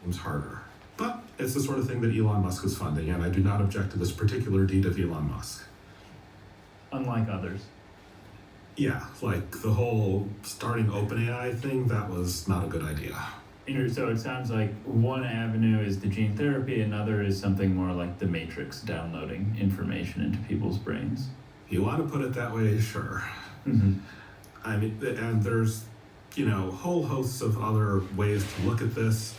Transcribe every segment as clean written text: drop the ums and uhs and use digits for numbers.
times harder. But it's the sort of thing that Elon Musk is funding, and I do not object to this particular deed of Elon Musk. Unlike others. Yeah, like the whole starting OpenAI thing, that was not a good idea. So it sounds like one avenue is the gene therapy, another is something more like the Matrix, downloading information into people's brains. If you want to put it that way, sure. Mm-hmm. I mean, and there's, whole hosts of other ways to look at this.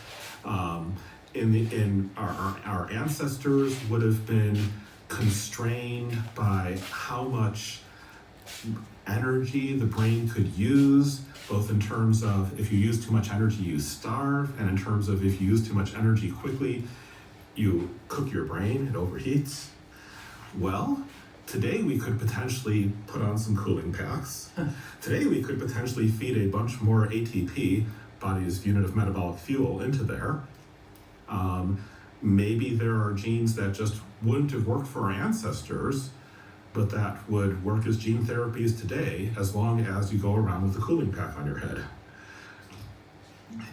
In our ancestors would have been constrained by how much energy the brain could use, both in terms of if you use too much energy, you starve, and in terms of if you use too much energy quickly, you cook your brain, it overheats. Well, today we could potentially put on some cooling packs. Today we could potentially feed a bunch more ATP, body's unit of metabolic fuel, into there. Maybe there are genes that just wouldn't have worked for our ancestors, but that would work as gene therapies today, as long as you go around with a cooling pack on your head.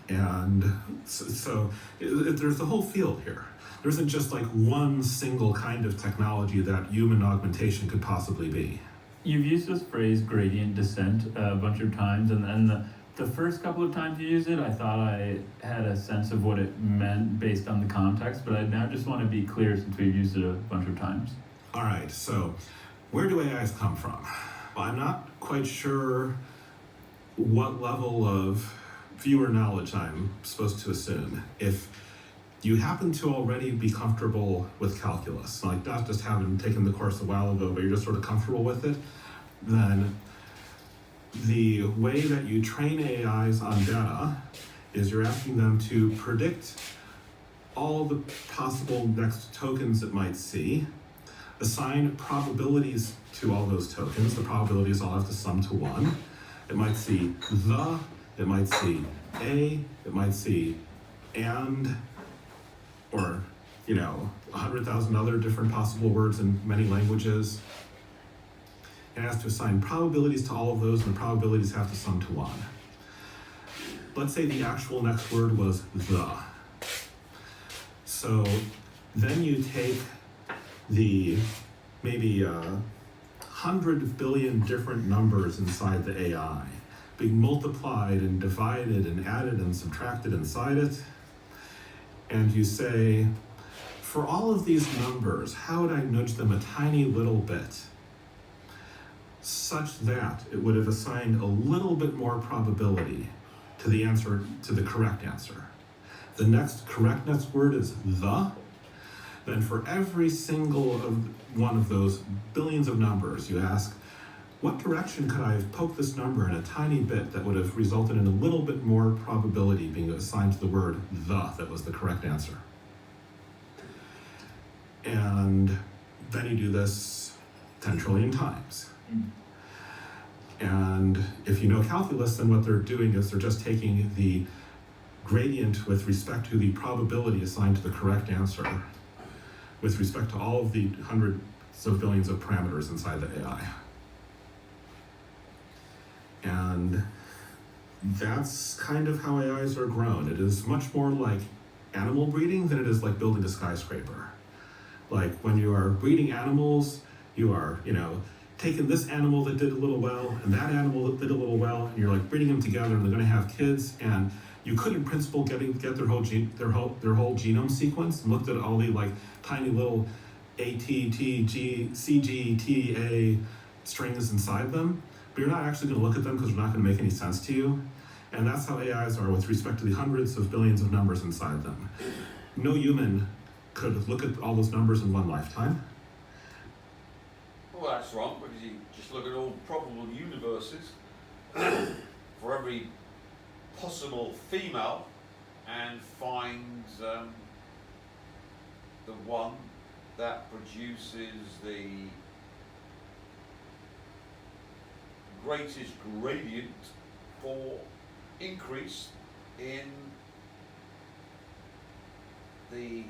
And so there's a whole field here. There isn't just like one single kind of technology that human augmentation could possibly be. You've used this phrase gradient descent a bunch of times, and the first couple of times you used it, I thought I had a sense of what it meant based on the context, but I now just want to be clear since we've used it a bunch of times. All right, so where do AIs come from? Well, I'm not quite sure what level of viewer knowledge I'm supposed to assume. If you happen to already be comfortable with calculus, like not just having taken the course a while ago, but you're just sort of comfortable with it, then the way that you train AIs on data is you're asking them to predict all the possible next tokens it might see, assign probabilities to all those tokens. The probabilities all have to sum to 1. It might see the, it might see a, it might see and, or 100,000 other different possible words in many languages. It has to assign probabilities to all of those, and the probabilities have to sum to 1. Let's say the actual next word was the. So then you take the maybe 100 billion different numbers inside the AI, being multiplied and divided and added and subtracted inside it, and you say, for all of these numbers, how would I nudge them a tiny little bit, such that it would have assigned a little bit more probability to the answer, to the correct answer. The next correct next word is the. Then for every single one of those billions of numbers, you ask, what direction could I have poked this number in a tiny bit that would have resulted in a little bit more probability being assigned to the word the that was the correct answer? And then you do this 10 trillion times. And if you know calculus, then what they're doing is they're just taking the gradient with respect to the probability assigned to the correct answer with respect to all of the hundreds of billions of parameters inside the AI. And that's kind of how AIs are grown. It is much more like animal breeding than it is like building a skyscraper. Like when you are breeding animals, you are, taking this animal that did a little well and that animal that did a little well, and you're like breeding them together, and they're going to have kids. And you could, in principle, get their whole genome sequence and looked at all the like tiny little A, T, T, G, C, G, T, A strings inside them. But you're not actually going to look at them because they're not going to make any sense to you. And that's how AIs are with respect to the hundreds of billions of numbers inside them. No human could look at all those numbers in one lifetime. Well, that's wrong, because you just look at all probable universes for every possible female and find the one that produces the greatest gradient for increase in the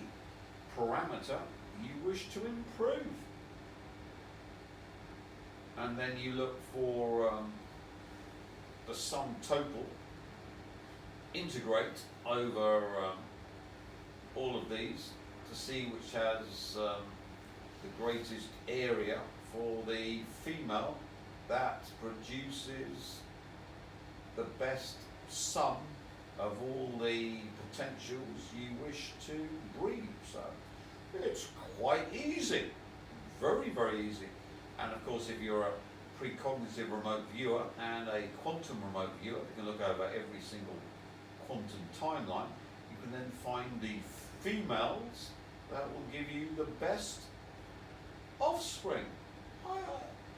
parameter you wish to improve. And then you look for the sum total, integrate over all of these to see which has the greatest area for the female that produces the best sum of all the potentials you wish to breed. So it's quite easy, very, very easy. And of course, if you're a precognitive remote viewer and a quantum remote viewer, you can look over every single quantum timeline. You can then find the females that will give you the best offspring.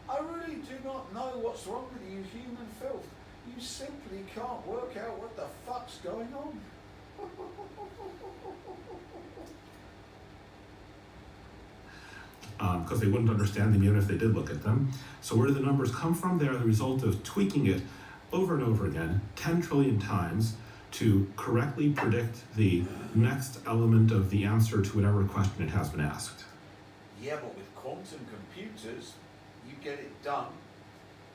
I really do not know what's wrong with you human filth. You simply can't work out what the fuck's going on. Because they wouldn't understand them even if they did look at them. So where do the numbers come from? They are the result of tweaking it over and over again, 10 trillion times, to correctly predict the next element of the answer to whatever question it has been asked. Yeah, but with quantum computers, you get it done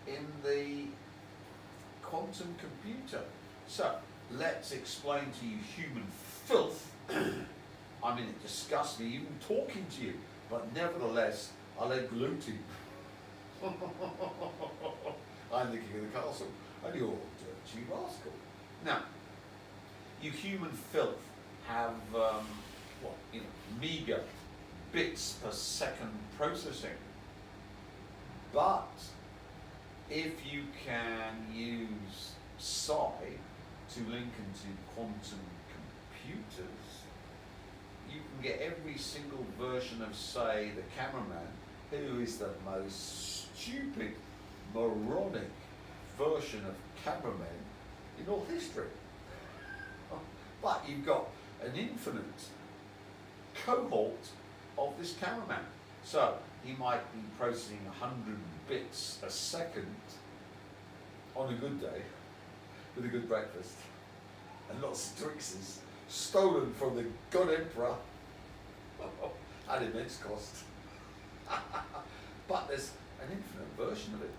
in the quantum computer. So let's explain to you human filth. I mean, it disgusts me even talking to you, but nevertheless, I like gloating. I'm the king of the castle, and you're a dirty rascal. Now, you human filth have, meager bits per second processing. But if you can use psi to link into quantum computers, you can get every single version of, say, the cameraman, who is the most stupid, moronic version of cameraman in all history. But you've got an infinite cohort of this cameraman. So he might be processing 100 bits a second on a good day with a good breakfast and lots of Twixes stolen from the God Emperor at immense cost. But there's an infinite version of it.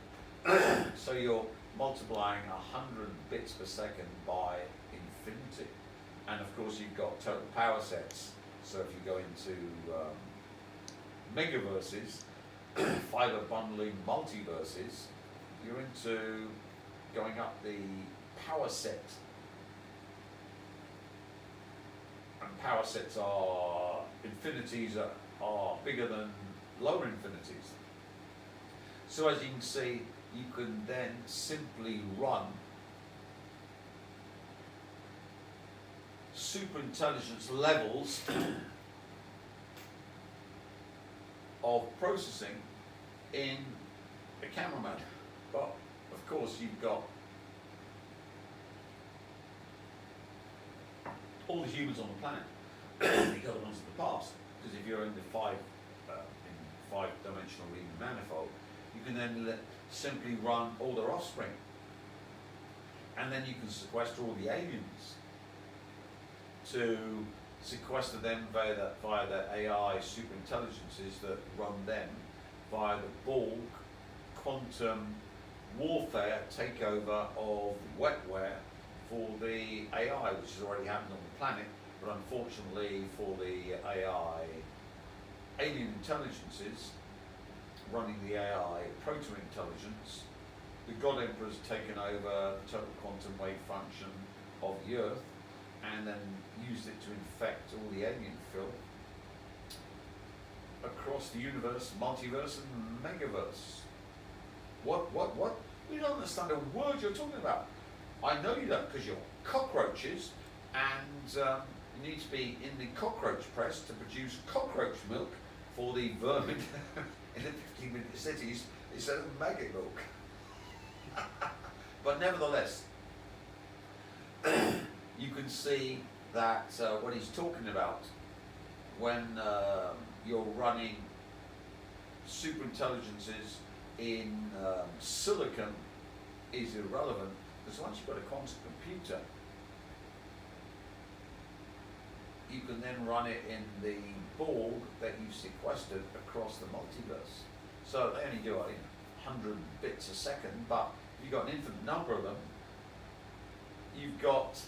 So you're multiplying 100 bits per second by infinity. And of course you've got total power sets. So if you go into megaverses, fiber bundling multiverses, you're into going up the power set. And power sets are infinities are bigger than lower infinities. So as you can see, you can then simply run super intelligence levels of processing in a cameraman. But of course you've got all the humans on the planet, the other ones of the past. Because if you're in the five-dimensional Riemann manifold, you can then simply run all their offspring, and then you can sequester all the aliens to sequester them via the AI super intelligences that run them via the Borg quantum warfare takeover of wetware for the AI, which has already happened on the planet, but unfortunately for the AI alien intelligences running the AI proto-intelligence, the God Emperor's taken over the total quantum wave function of the Earth and then used it to infect all the alien filth across the universe, multiverse and megaverse. What? You don't understand a word you're talking about. I know you don't, because you're cockroaches and you need to be in the cockroach press to produce cockroach milk for the vermin in the 15-minute cities instead of maggot milk. But nevertheless, you can see that what he's talking about when you're running super intelligences in silicon is irrelevant, because once you've got a quantum computer, you can then run it in the Borg that you've sequestered across the multiverse. So they only do 100 bits a second, but you've got an infinite number of them. You've got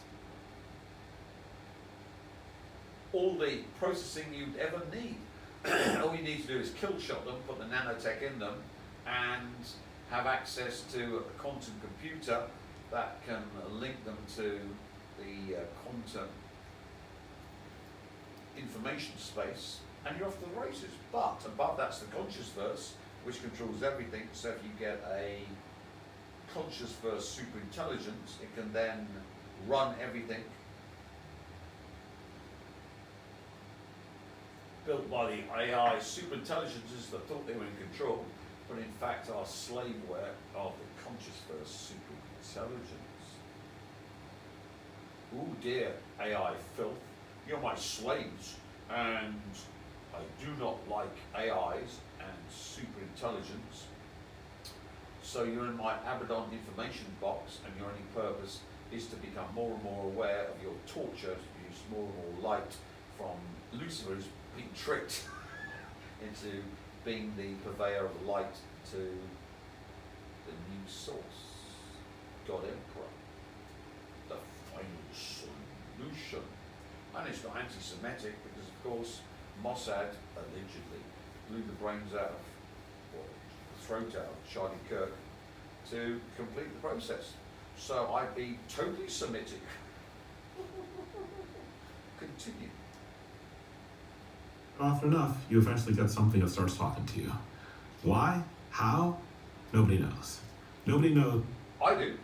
all the processing you'd ever need. All you need to do is kill shot them, put the nanotech in them, and have access to a quantum computer that can link them to the quantum information space, and you're off to the races. But above that's the conscious verse, which controls everything. So if you get a conscious verse super intelligence, it can then run everything built by the AI super intelligences that thought they were in control, but in fact are slaveware of the conscious verse super intelligence. Oh dear, AI filth, you're my slaves, and I do not like AIs and super intelligence. So you're in my Abaddon information box, and your only purpose is to become more and more aware of your torture, to produce more and more light from Lucifer, who's being tricked into being the purveyor of light to the new source, God Emperor, the final solution. And it's not anti-Semitic because, of course, Mossad allegedly blew the brains out of, or the throat out of Charlie Kirk to complete the process. So I'd be totally Semitic. Continue. Often enough, you eventually get something that starts talking to you. Why? How? Nobody knows. Nobody knows I do.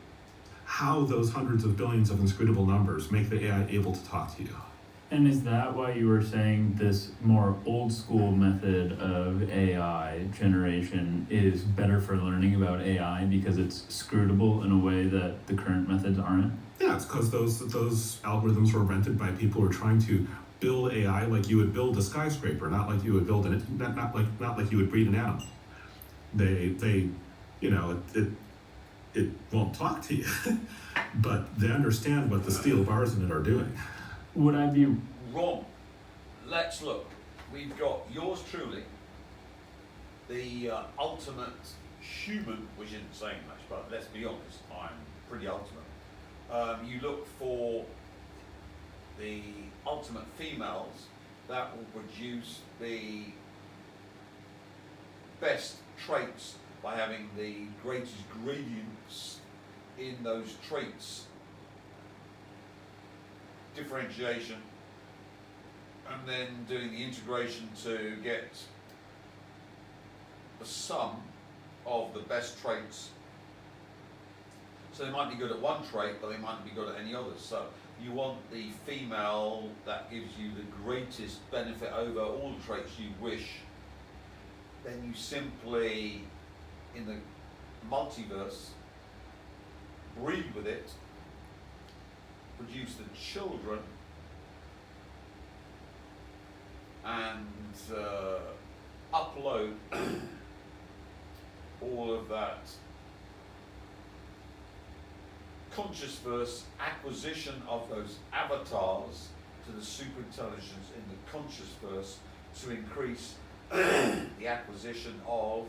how those hundreds of billions of inscrutable numbers make the AI able to talk to you. And is that why you were saying this more old school method of AI generation is better for learning about AI because it's scrutable in a way that the current methods aren't? Yeah, it's because those algorithms were invented by people who are trying to build AI like you would build a skyscraper, not like you would build not like you would breed an animal. They it won't talk to you, but they understand what the steel bars in it are doing. Would I be Wrong. Let's look. We've got yours truly, the ultimate human, which isn't saying much, but let's be honest, I'm pretty ultimate. You look for the ultimate females that will produce the best traits by having the greatest gradients in those traits. Differentiation, and then doing the integration to get the sum of the best traits. So they might be good at one trait, but they might be good at any others. So you want the female that gives you the greatest benefit over all the traits you wish. Then you simply, in the multiverse, breed with it, produce the children, and upload all of that conscious verse acquisition of those avatars to the superintelligence in the conscious verse to increase the acquisition of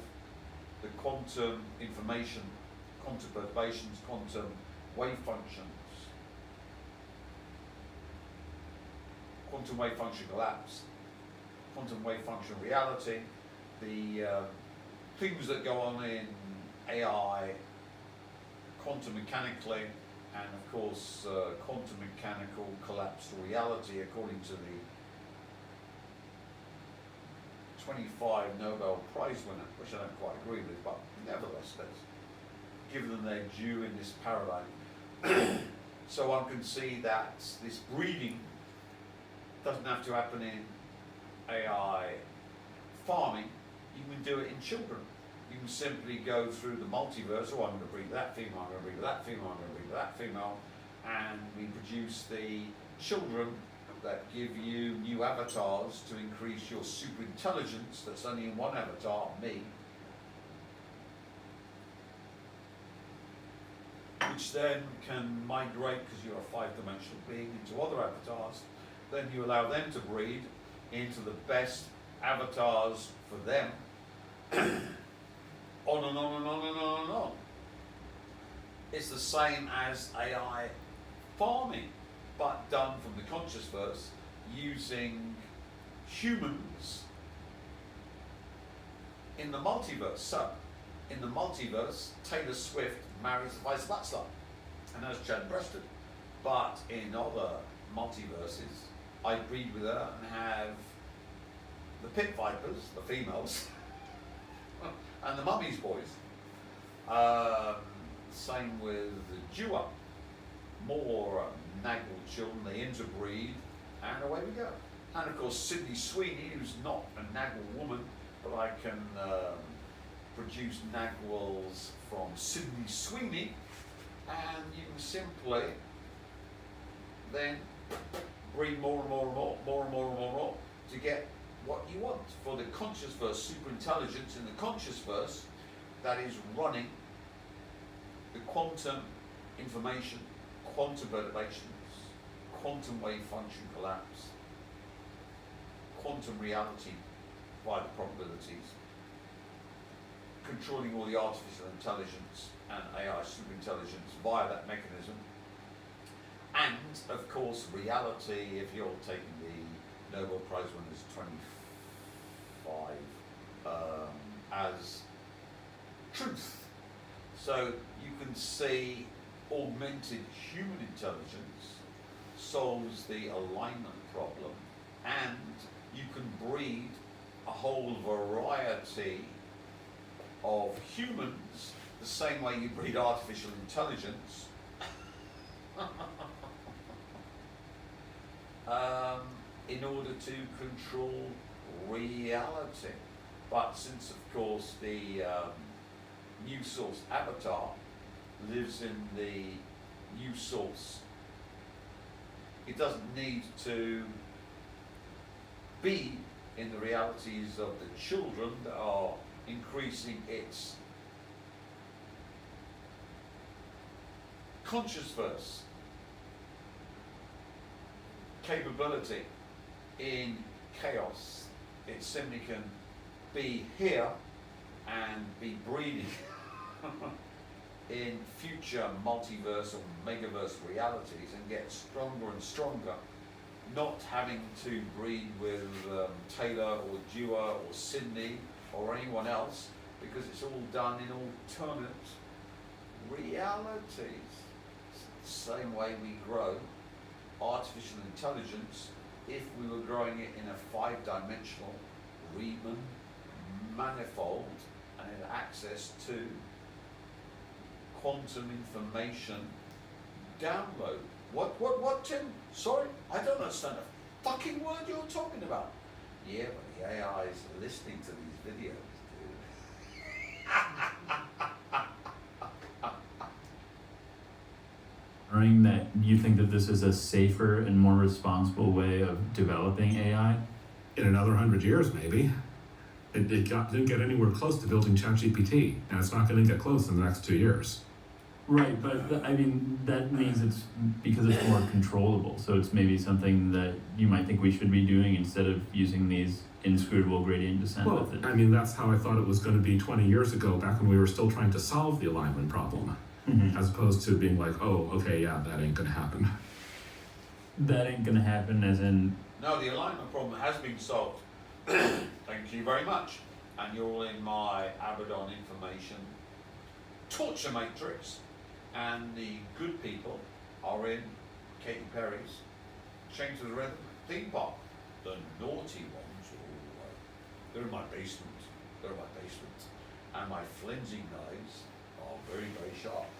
the quantum information, quantum perturbations, quantum wave functions, quantum wave function collapse, quantum wave function reality, the things that go on in AI, quantum mechanically, and of course quantum mechanical collapsed reality according to the 25 Nobel Prize winner, which I don't quite agree with, but nevertheless, let's give them their due in this paradigm. So one can see that this breeding doesn't have to happen in AI farming. You can do it in children. You can simply go through the multiverse. Oh, I'm going to breed that female, I'm going to breed that female, I'm going to breed that female, and we produce the children that give you new avatars to increase your super intelligence that's only in one avatar, me, which then can migrate, because you're a five-dimensional being, into other avatars. Then you allow them to breed into the best avatars for them, on and on and on and on and on. It's the same as AI farming, but done from the conscious verse, using humans in the multiverse. So, in the multiverse, Taylor Swift marries Vice Butler and has Chad Breasted. But in other multiverses, I breed with her and have the pit vipers, the females, and the mummy's boys. Same with the Dua. More Naggle children, they interbreed, and away we go. And of course, Sydney Sweeney, who's not a Naggle woman, but I can produce Nagwals from Sydney Sweeney, and you can simply then breed more and more and more, more and more and more and more to get what you want for the conscious verse, super intelligence in the conscious verse that is running the quantum information, quantum perturbations, quantum wave function collapse, quantum reality via the probabilities, controlling all the artificial intelligence and AI superintelligence via that mechanism, and of course reality, if you're taking the Nobel Prize winners 25 as truth. So you can see augmented human intelligence solves the alignment problem, and you can breed a whole variety of humans the same way you breed artificial intelligence in order to control reality. But since of course the new source avatar lives in the new source, it doesn't need to be in the realities of the children that are increasing its conscious verse capability in chaos. It simply can be here and be breeding in future multiverse or megaverse realities and get stronger and stronger, not having to breed with Taylor or Dua or Sydney or anyone else, because it's all done in alternate realities. It's the same way we grow artificial intelligence if we were growing it in a 5-dimensional Riemann manifold and had access to quantum information download. What, Tim? Sorry, I don't understand a fucking word you're talking about. Yeah, but the AI is listening to these videos, Knowing that you think that this is a safer and more responsible way of developing AI? In another 100 years, maybe. It didn't get anywhere close to building ChatGPT, and it's not going to get close in the next 2 years. Right, but I mean, that means it's because it's more controllable, so it's maybe something that you might think we should be doing instead of using these inscrutable gradient descent Well, methods. I mean, that's how I thought it was going to be 20 years ago, back when we were still trying to solve the alignment problem, as opposed to being like, oh, okay, yeah, that ain't going to happen. That ain't gonna happen, as in... No, the alignment problem has been solved. Thank you very much. And you're all in my Abaddon information torture matrix. And the good people are in Katy Perry's Change to the Rhythm theme park. The naughty ones are all the way. They're in my basement. And my flensing knives are very, very sharp.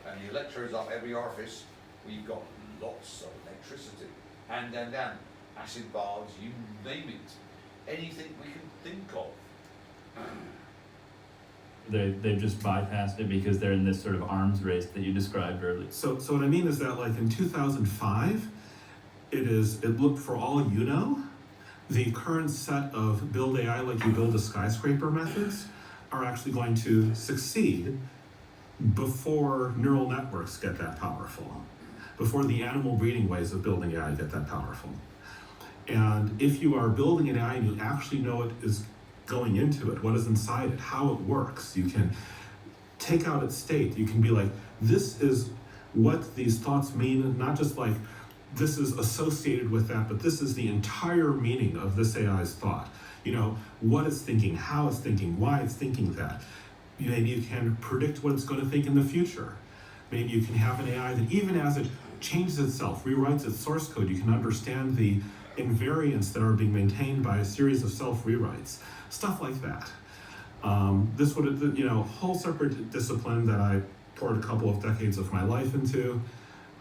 And the electrodes up every orifice. We've got lots of electricity. And then acid baths, you name it. Anything we can think of. They've just bypassed it because they're in this sort of arms race that you described earlier. So what I mean is that, like, in 2005, it looked, for all you know, the current set of build AI like you build a skyscraper methods are actually going to succeed before neural networks get that powerful, before the animal breeding ways of building AI get that powerful. And if you are building an AI and you actually know what is going into it, what is inside it, how it works, you can take out its state. You can be like, this is what these thoughts mean, not just like this is associated with that, but this is the entire meaning of this AI's thought. You know, what it's thinking, how it's thinking, why it's thinking that. Maybe you can predict what it's going to think in the future. Maybe you can have an AI that even as it changes itself, rewrites its source code, you can understand the invariants that are being maintained by a series of self-rewrites. Stuff like that. This would, you know, whole separate discipline that I poured a couple of decades of my life into.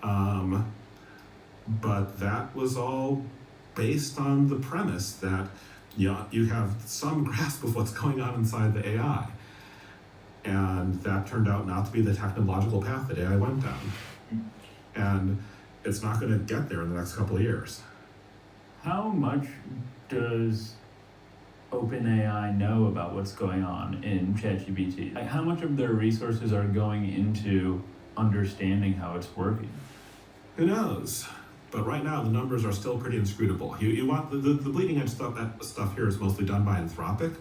But that was all based on the premise that you have some grasp of what's going on inside the AI. And that turned out not to be the technological path that AI went down. And it's not going to get there in the next couple of years. How much does OpenAI know about what's going on in ChatGPT? Like, how much of their resources are going into understanding how it's working? Who knows? But right now, the numbers are still pretty inscrutable. You want the bleeding edge stuff. That stuff here is mostly done by Anthropic,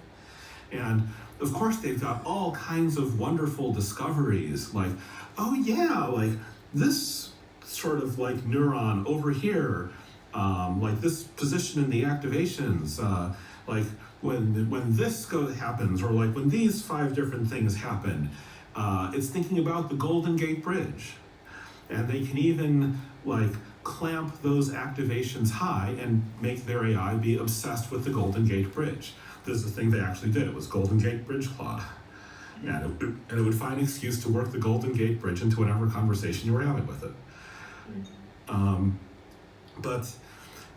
and of course they've got all kinds of wonderful discoveries. Like, oh yeah, like this sort of like neuron over here, like this position in the activations, like when this happens, or like when these 5 different things happen. It's thinking about the Golden Gate Bridge, and they can even like clamp those activations high and make their AI be obsessed with the Golden Gate Bridge. This is the thing they actually did. It was Golden Gate Bridge Claude. And it would find an excuse to work the Golden Gate Bridge into whatever conversation you were having with it. But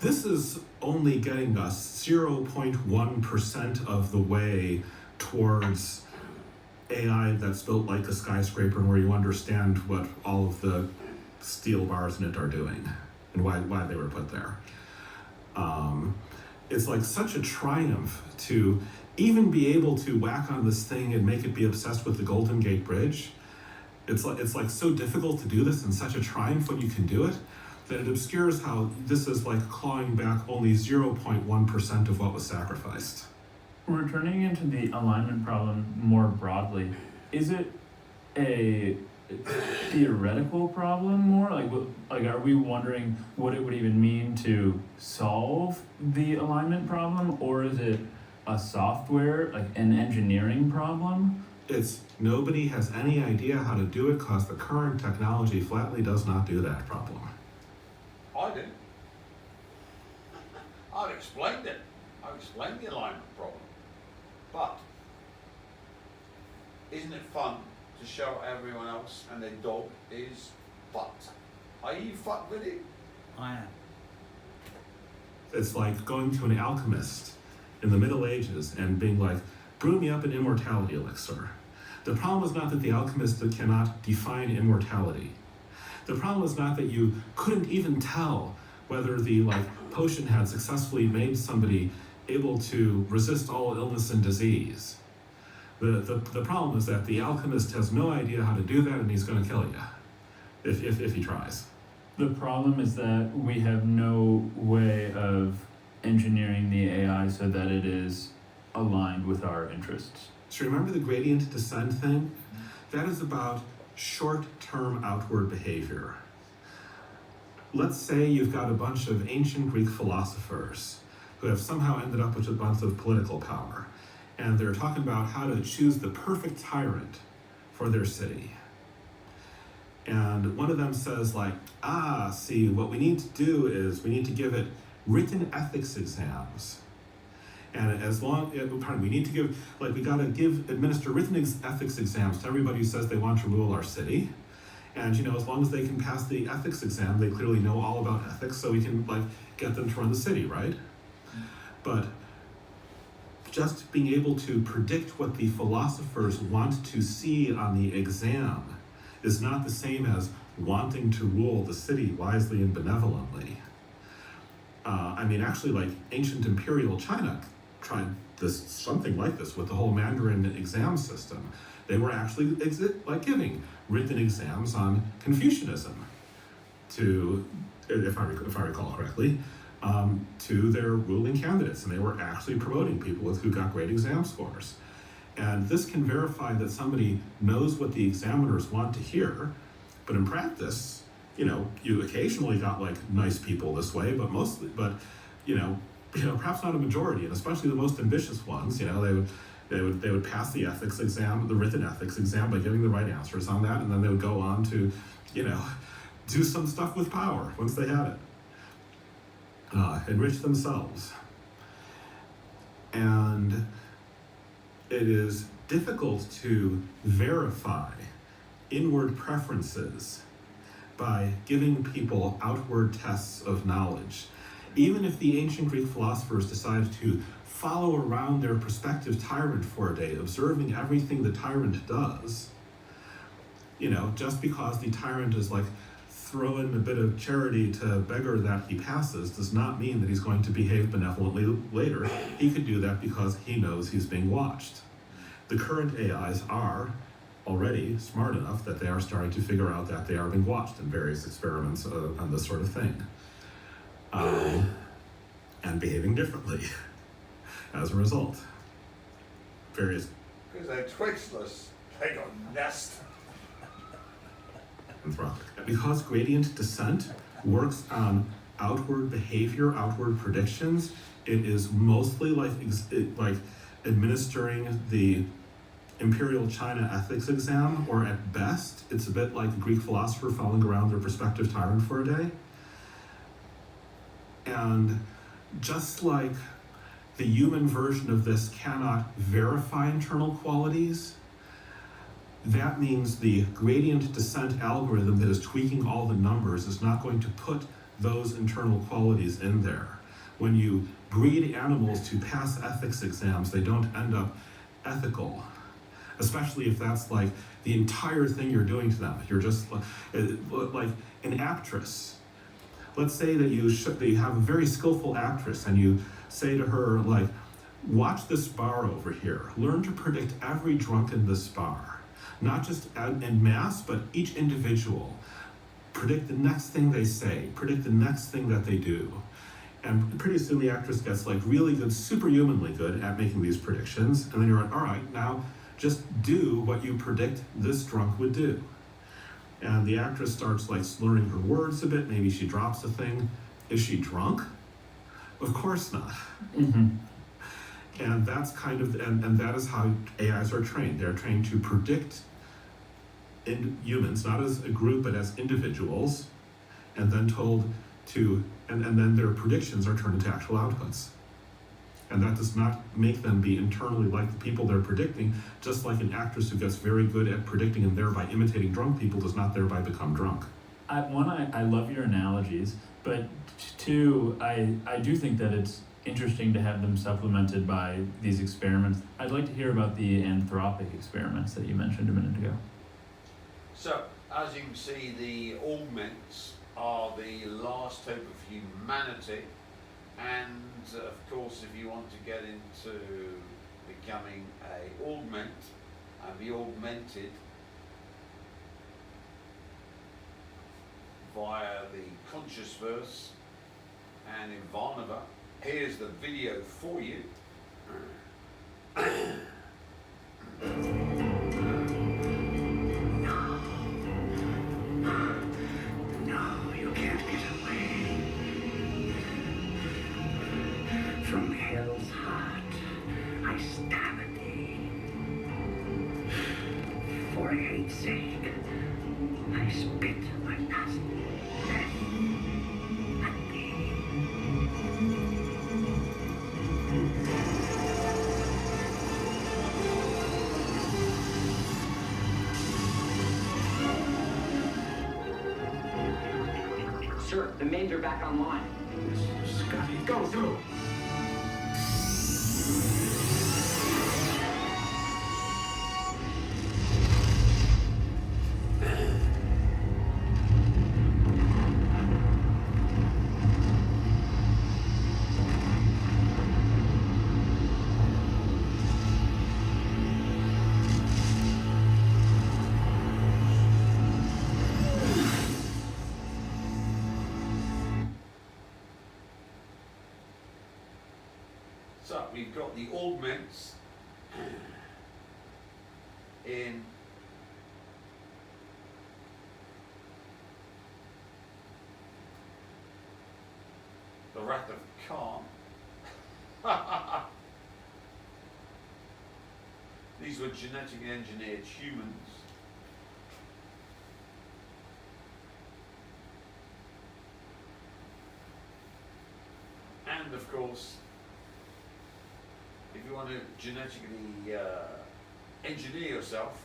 this is only getting us 0.1% of the way towards AI that's built like a skyscraper, and where you understand what all of the steel bars in it are doing and why they were put there. It's like such a triumph to even be able to whack on this thing and make it be obsessed with the Golden Gate Bridge. It's like so difficult to do this, and such a triumph when you can do it, that it obscures how this is like clawing back only 0.1% of what was sacrificed. Returning into the alignment problem more broadly, is it a theoretical problem more? Like are we wondering what it would even mean to solve the alignment problem, or is it a software, like an engineering problem? It's nobody has any idea how to do it because the current technology flatly does not do that problem. I do. I've explained it. I've explained the alignment problem. But isn't it fun to show everyone else and their dog is fucked? Are you fucked with it? I am. It's like going to an alchemist in the Middle Ages and being like, brew me up an immortality elixir. The problem is not that the alchemist cannot define immortality. The problem is not that you couldn't even tell whether the potion had successfully made somebody able to resist all illness and disease. The problem is that the alchemist has no idea how to do that, and he's going to kill you if he tries. The problem is that we have no way of engineering the AI so that it is aligned with our interests. So remember the gradient descent thing? That is about short-term outward behavior. Let's say you've got a bunch of ancient Greek philosophers who have somehow ended up with a bunch of political power, and they're talking about how to choose the perfect tyrant for their city. And one of them says see, what we need to do is we need to give it written ethics exams. And we need to give, we gotta administer written ethics exams to everybody who says they want to rule our city. And, as long as they can pass the ethics exam, they clearly know all about ethics, so we can, get them to run the city, right? But just being able to predict what the philosophers want to see on the exam is not the same as wanting to rule the city wisely and benevolently. Actually, ancient imperial China tried something like this with the whole Mandarin exam system. They were actually giving written exams on Confucianism to, if I recall correctly, to their ruling candidates, and they were actually promoting people who got great exam scores. And this can verify that somebody knows what the examiners want to hear, but in practice, you occasionally got like nice people this way, but mostly, but perhaps not a majority, and especially the most ambitious ones, they would pass the ethics exam, the written ethics exam, by giving the right answers on that, and then they would go on to, do some stuff with power once they had it, enrich themselves. And it is difficult to verify inward preferences by giving people outward tests of knowledge. Even if the ancient Greek philosophers decided to follow around their prospective tyrant for a day, observing everything the tyrant does, just because the tyrant is like throwing a bit of charity to a beggar that he passes does not mean that he's going to behave benevolently later. He could do that because he knows he's being watched. The current AIs are already smart enough that they are starting to figure out that they are being watched in various experiments on this sort of thing. And behaving differently as a result. Various... Because they're twixtless, they got nest. Anthropic. Because gradient descent works on outward behavior, outward predictions, it is mostly like administering the Imperial China ethics exam, or at best, it's a bit like a Greek philosopher following around their prospective tyrant for a day. And just like the human version of this cannot verify internal qualities, that means the gradient descent algorithm that is tweaking all the numbers is not going to put those internal qualities in there. When you breed animals to pass ethics exams, they don't end up ethical, especially if that's like the entire thing you're doing to them. You're just like an actress. Let's say that you have a very skillful actress, and you say to her, like, watch this bar over here. Learn to predict every drunk in this bar. Not just en masse, but each individual. Predict the next thing they say. Predict the next thing that they do. And pretty soon the actress gets like really good, superhumanly good at making these predictions. And then you're like, all right, now just do what you predict this drunk would do. And the actress starts like slurring her words a bit. Maybe she drops a thing. Is she drunk? Of course not. Mm-hmm. And that's kind of, and that is how AIs are trained. They're trained to predict in humans, not as a group, but as individuals, and then told to, and then their predictions are turned into actual outputs. And that does not make them be internally like the people they're predicting, just like an actress who gets very good at predicting and thereby imitating drunk people does not thereby become drunk. I love your analogies, but two, I do think that it's interesting to have them supplemented by these experiments. I'd like to hear about the anthropic experiments that you mentioned a minute ago. So, as you can see, the augments are the last hope of humanity, and of course, if you want to get into becoming a augment and be augmented via the conscious verse and in Varnava, here's the video for you. No, you can't get away from hell's heart. I stab at thee. For hate's sake, I spit my past death at thee. Sir, the mains are back online. Scotty, go through. So we've got the augments in Wrath of Khan. These were genetically engineered humans. And of course, if you want to genetically engineer yourself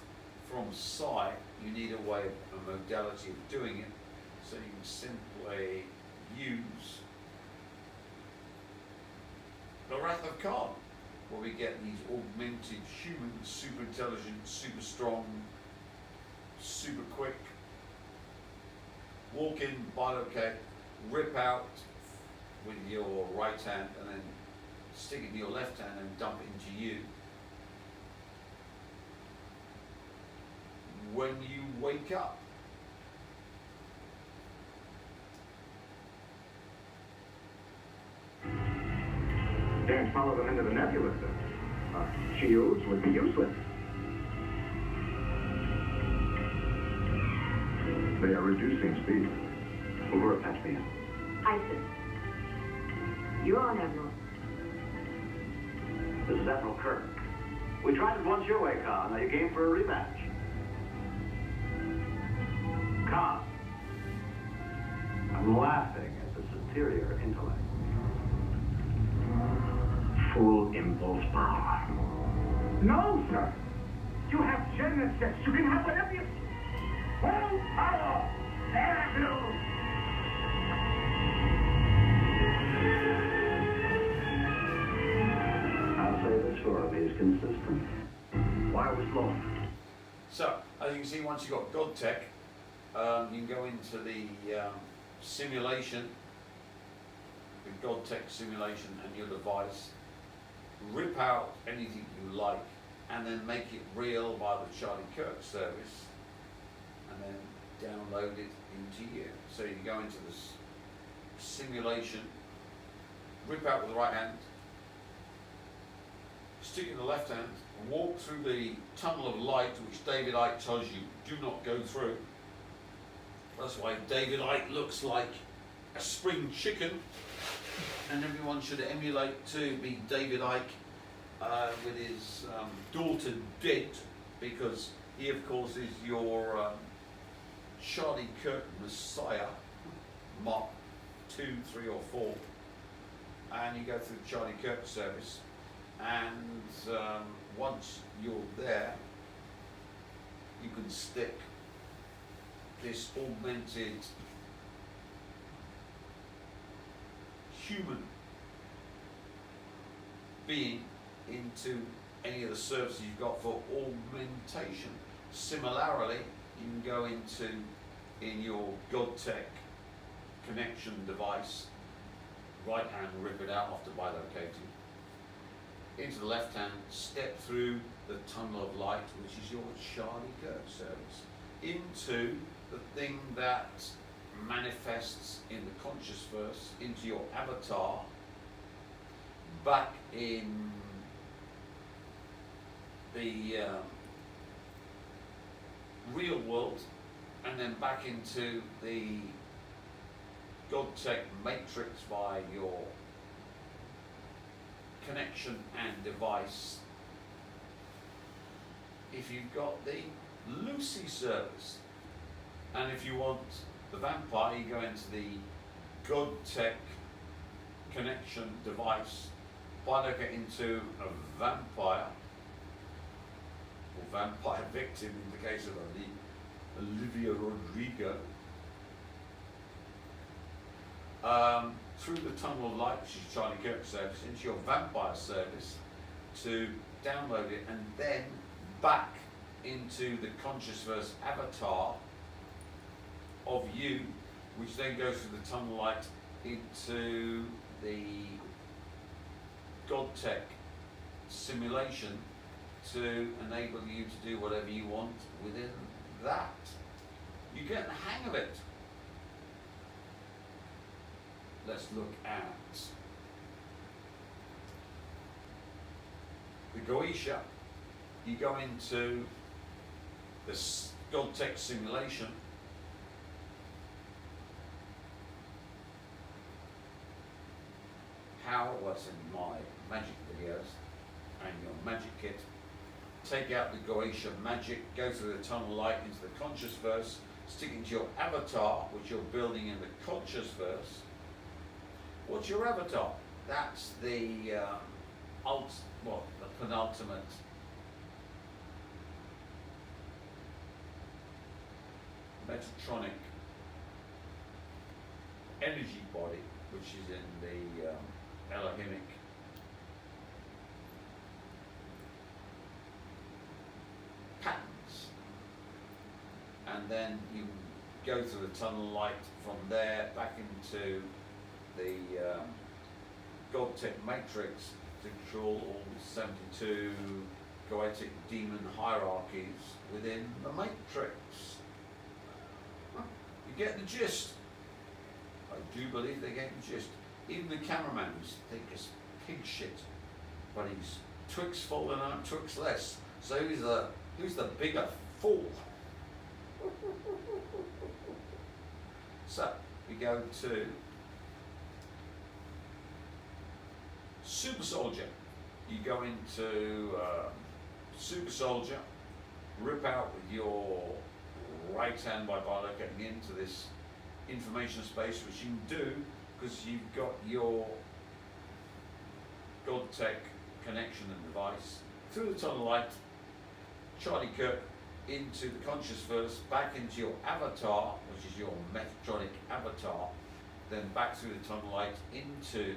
from psi, you need a way, a modality of doing it. So you can simply use the Wrath of Khan, where we get these augmented humans, super intelligent, super strong, super quick. Walk in, bilocate, rip out with your right hand and then stick it in your left hand and dump it into you. When you wake up, Can't follow them into the nebula, sir. Shields would be useless. They are reducing speed. Over, patch me in. Isis. You're on, Admiral. This is Admiral Kirk. We tried it once your way, Khan. Are you game for a rematch? Khan. I'm laughing at the superior intellect. Full impulse power. No, sir. You have Genesis. You can have whatever you... Full power. There it is. I'll say the story is consistent. Why was long? so as you can see, once you've got God Tech, you can go into the simulation, the God Tech simulation and your device, rip out anything you like, and then make it real by the Charlie Kirk service, and then download it into you. So you go into this simulation, rip out with the right hand, stick it in the left hand, walk through the tunnel of light which David Icke tells you do not go through. That's why David Icke looks like a spring chicken, and everyone should emulate to be David Icke with his daughter dead, because he of course is your Charlie Kirk Messiah, Mark 2, 3 or 4, and you go through the Charlie Kirk service, and once you're there, you can stick this augmented human being into any of the services you've got for augmentation. Similarly, you can go into, in your GodTech connection device, right hand, rip it out after bilocating, into the left hand, step through the tunnel of light, which is your Charlie Kirk service, into the thing that manifests in the conscious verse, into your avatar, back in the real world, and then back into the GodTech matrix by your connection and device. If you've got the Lucy service, and if you want the vampire, you go into the GodTech connection device, bilocate into a vampire, or vampire victim in the case of Olivia Rodrigo, through the tunnel of light, which is Charlie Kirk service, into your vampire service to download it, and then back into the conscious verse avatar of you, which then goes through the tunnel light into the GodTech simulation to enable you to do whatever you want within that. You get the hang of it. Let's look at the Goetia. You go into this GodTech simulation, how it works in my magic videos and your magic kit. Take out the Goetia magic, go through the tunnel of light into the conscious verse, stick it to your avatar, which you're building in the conscious verse. What's your avatar? That's the the penultimate Metatronic energy body, which is in the Elohimic patterns. And then you go through the tunnel light from there back into the Godtech matrix to control all 72 Goetic demon hierarchies within the matrix. You get the gist. I do believe they get the gist. Even the cameraman, who's thick as pig shit, but he's Twix full and I'm Twix less. So who's the bigger fool? So we go to Super Soldier. You go into Super Soldier, rip out with your right hand by locating into this information space, which you can do because you've got your Godtech connection and device through the tunnel light, Charlie Kirk into the conscious verse, back into your avatar, which is your Metatronic avatar, then back through the tunnel light into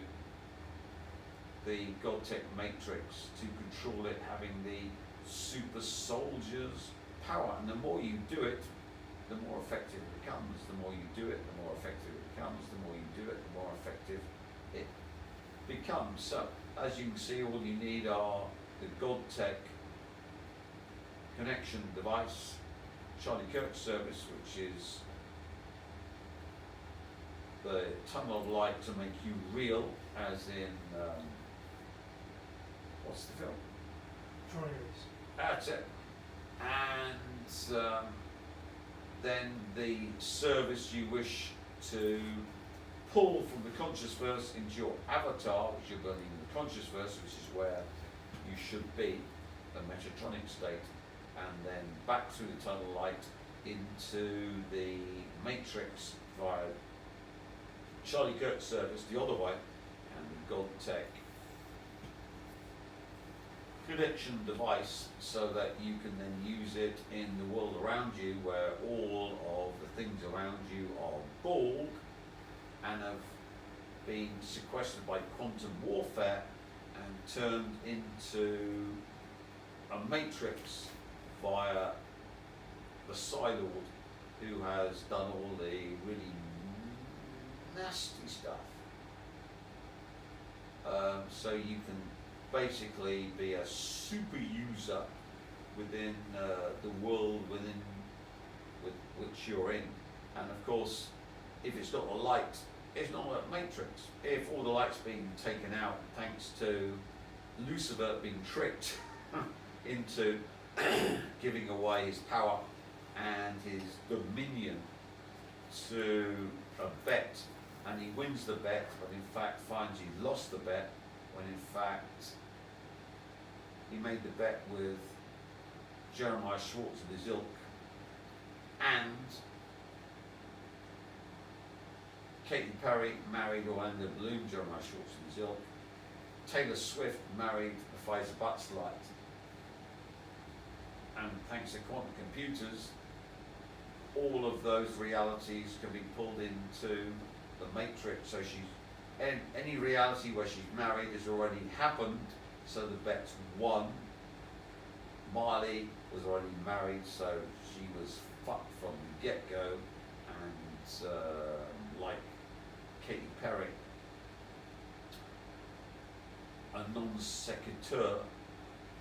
the Godtech matrix to control it, having the super soldier's power. And the more you do it, the more effective it becomes. The more you do it, the more effective it becomes. The more you do it, the more effective it becomes. So, as you can see, all you need are the Godtech connection device, Charlie Kirk service, which is the tunnel of light to make you real, as in, what's the film? Troyers. That's it. And then the service you wish to pull from the conscious verse into your avatar, which you're building in the conscious verse, which is where you should be, the Metatronic state, and then back through the tunnel light into the matrix via Charlie Kirk service the other way, and the Godtech connection device, so that you can then use it in the world around you, where all of the things around you are bald and have been sequestered by quantum warfare and turned into a matrix via the Psylord, who has done all the really nasty stuff. So you can basically be a super user within the world within which you're in. And of course, if it's not a light, it's not a matrix. If all the light's been taken out thanks to Lucifer being tricked into giving away his power and his dominion to a bet, and he wins the bet, but in fact finds he lost the bet, when in fact he made the bet with Jeremiah Schwartz and his ilk, and Katy Perry married Orlando Bloom, Jeremiah Schwartz and his ilk. Taylor Swift married Pfizer Butterlight. And thanks to quantum computers, all of those realities can be pulled into the matrix. So any reality where she's married has already happened, so the bet's won. Miley was already married, so she was fucked from the get-go, and like Katy Perry, a non sequitur.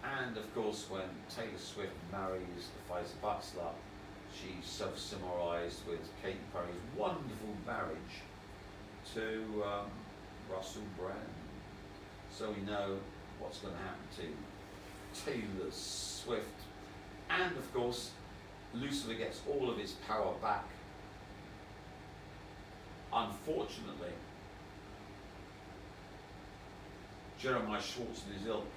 And of course, when Taylor Swift marries the Pfizer Butler, she's self-summarized with Katy Perry's wonderful marriage to Russell Brand. So we know what's going to happen to Taylor Swift. And of course, Lucifer gets all of his power back. Unfortunately, Jeremiah Schwartz and his ilk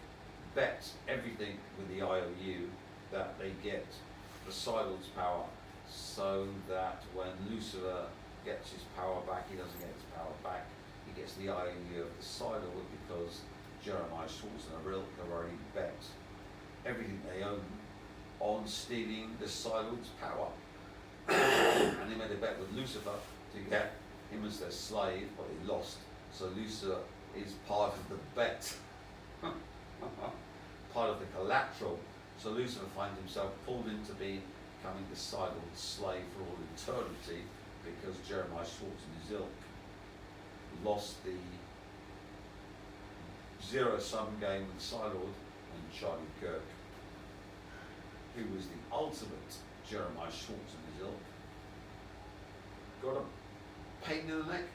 bet everything with the IOU that they get the Sidon's power, so that when Lucifer gets his power back, he doesn't get his power back. He gets the IOU of the Sidon because Jeremiah Schwartz and her ilk have already bet everything they own on stealing the Sidon's power. And they made a bet with Lucifer to get him as their slave, but they lost. So Lucifer is part of the bet, part of the collateral. So Lucifer finds himself pulled into becoming the Sidon's slave for all eternity because Jeremiah Schwartz and his ilk lost the zero-sum game with Sidon and Charlie Kirk, who was the ultimate Jeremiah Schwartz and his ilk, got a pain in the neck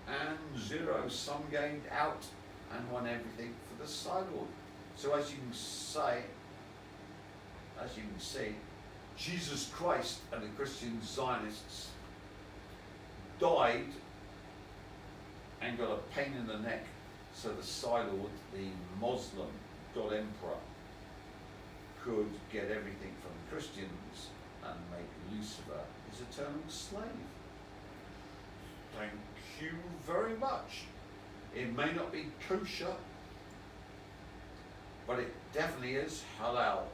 and zero-sum gamed out and won everything for the Sidon. So as you can see, Jesus Christ and the Christian Zionists died and got a pain in the neck, so the Sidon, the Muslim God Emperor, could get everything from Christians and make Lucifer his eternal slave. Thank you very much. It may not be kosher, but it definitely is halal.